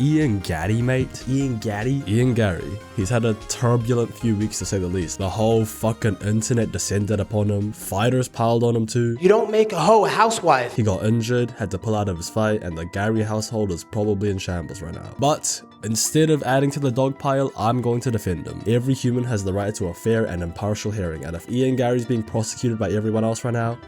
Ian Garry, mate. Ian Garry? Ian Garry. He's had a turbulent few weeks to say the least. The whole fucking internet descended upon him. Fighters piled on him too. You don't make a hoe a housewife. He got injured, had to pull out of his fight, and the Garry household is probably in shambles right now. But instead of adding to the dog pile, I'm going to defend him. Every human has the right to a fair and impartial hearing, and if Ian Garry's being prosecuted by everyone else right now,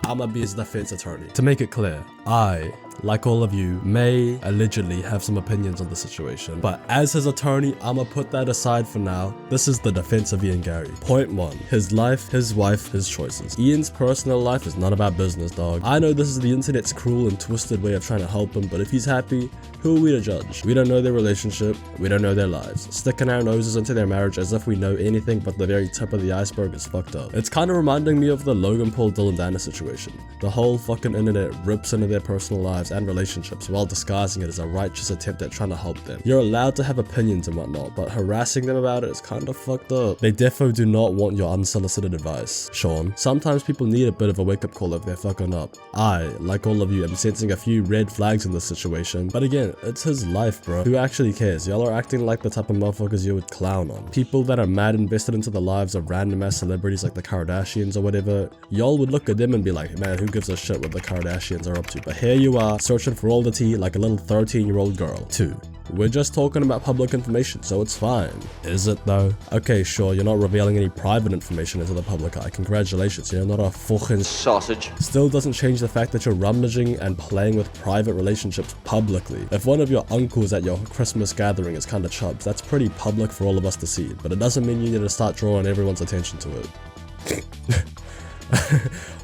I'ma be his defense attorney. To make it clear, I, like all of you, may allegedly have some opinions on the situation, but as his attorney, I'ma put that aside for now. This is the defense of Ian Garry. Point 1. His life, his wife, his choices. Ian's personal life is not about business, dog. I know this is the internet's cruel and twisted way of trying to help him, but if he's happy, who are we to judge? We don't know their relationship, we don't know their lives. Sticking our noses into their marriage as if we know anything but the very tip of the iceberg is fucked up. It's kind of reminding me of the Logan Paul Dylan Dana situation. The whole fucking internet rips into their personal lives and relationships while disguising it as a righteous attempt at trying to help them. You're allowed to have opinions and whatnot, but harassing them about it is kind of fucked up. They defo do not want your unsolicited advice. Sean, sometimes people need a bit of a wake-up call if they're fucking up. I, like all of you, am sensing a few red flags in this situation, but again, it's his life, bro. Who actually cares? Y'all are acting like the type of motherfuckers you would clown on. People that are mad invested into the lives of random ass celebrities like the Kardashians or whatever, y'all would look at them and be like, man, who gives a shit what the Kardashians are up to? But here you are, searching for all the tea like a little 13-year-old girl. 2. We're just talking about public information, so it's fine. Is it though? Okay, sure, you're not revealing any private information into the public eye. Congratulations, you're not a fucking sausage. Still doesn't change the fact that you're rummaging and playing with private relationships publicly. If one of your uncles at your Christmas gathering is kinda chubbed, that's pretty public for all of us to see, but it doesn't mean you need to start drawing everyone's attention to it.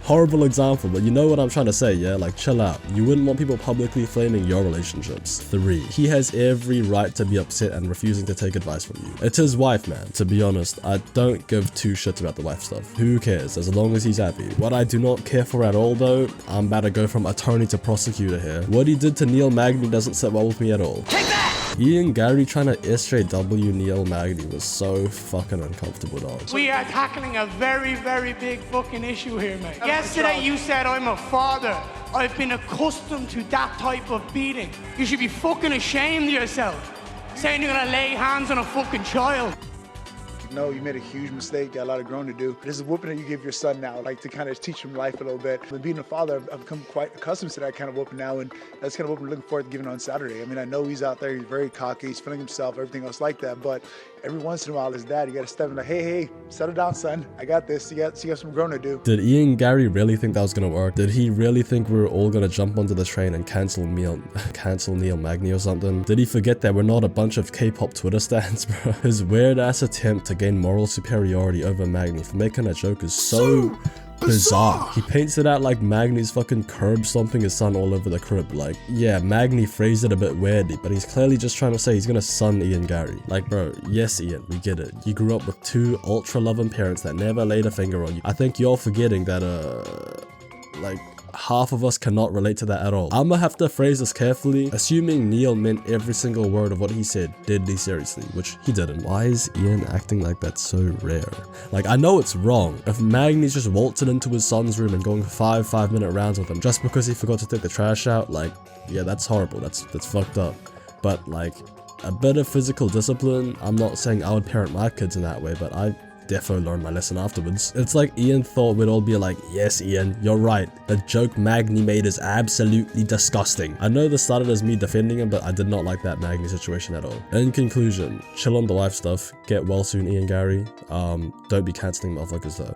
Horrible example, but you know what I'm trying to say, yeah? Like, chill out. You wouldn't want people publicly flaming your relationships. 3. He has every right to be upset and refusing to take advice from you. It's his wife, man. To be honest, I don't give two shits about the wife stuff. Who cares, as long as he's happy. What I do not care for at all, though, I'm about to go from attorney to prosecutor here. What he did to Neil Magny doesn't sit well with me at all. Take that! Ian Garry trying to SJW Neil Magny was so fucking uncomfortable, dog. We are tackling a very, very big fucking issue here, mate. Yesterday you said I'm a father. I've been accustomed to that type of beating. You should be fucking ashamed of yourself. Saying you're gonna lay hands on a fucking child. No, you made a huge mistake, got a lot of growing to do. This is a whooping that you give your son now, like to kind of teach him life a little bit. But being a father, I've become quite accustomed to that kind of whooping now, and that's kind of what we're looking forward to giving on Saturday. I mean, I know he's out there, he's very cocky, he's feeling himself, everything else like that, but every once in a while as dad, you gotta step in like, hey, settle down, son. I got this, you got some growing to do. Did Ian Garry really think that was gonna work? Did he really think we were all gonna jump onto the train and cancel Neil Magny or something? Did he forget that we're not a bunch of K-pop Twitter stans, bro? His weird ass attempt to gain moral superiority over Magny for making a joke is so bizarre. He paints it out like Magny's fucking curb stomping his son all over the crib. Like, yeah, Magny phrased it a bit weirdly, but he's clearly just trying to say he's gonna son Ian Garry. Like, bro, yes, Ian, we get it. You grew up with 2 ultra loving parents that never laid a finger on you. I think you're forgetting that, like, half of us cannot relate to that at all. I'ma have to phrase this carefully. Assuming Neil meant every single word of what he said deadly seriously, which he didn't. Why is Ian acting like that's so rare? Like, I know it's wrong. If Magny's just waltzing into his son's room and going 5-minute rounds with him just because he forgot to take the trash out, like, yeah, that's horrible. That's fucked up. But like, a bit of physical discipline, I'm not saying I would parent my kids in that way, but I defo learned my lesson afterwards. It's like Ian thought we'd all be like, yes, Ian, you're right. The joke Magny made is absolutely disgusting. I know this started as me defending him, but I did not like that Magny situation at all. In conclusion, chill on the wife stuff. Get well soon, Ian Garry. Don't be cancelling motherfuckers though.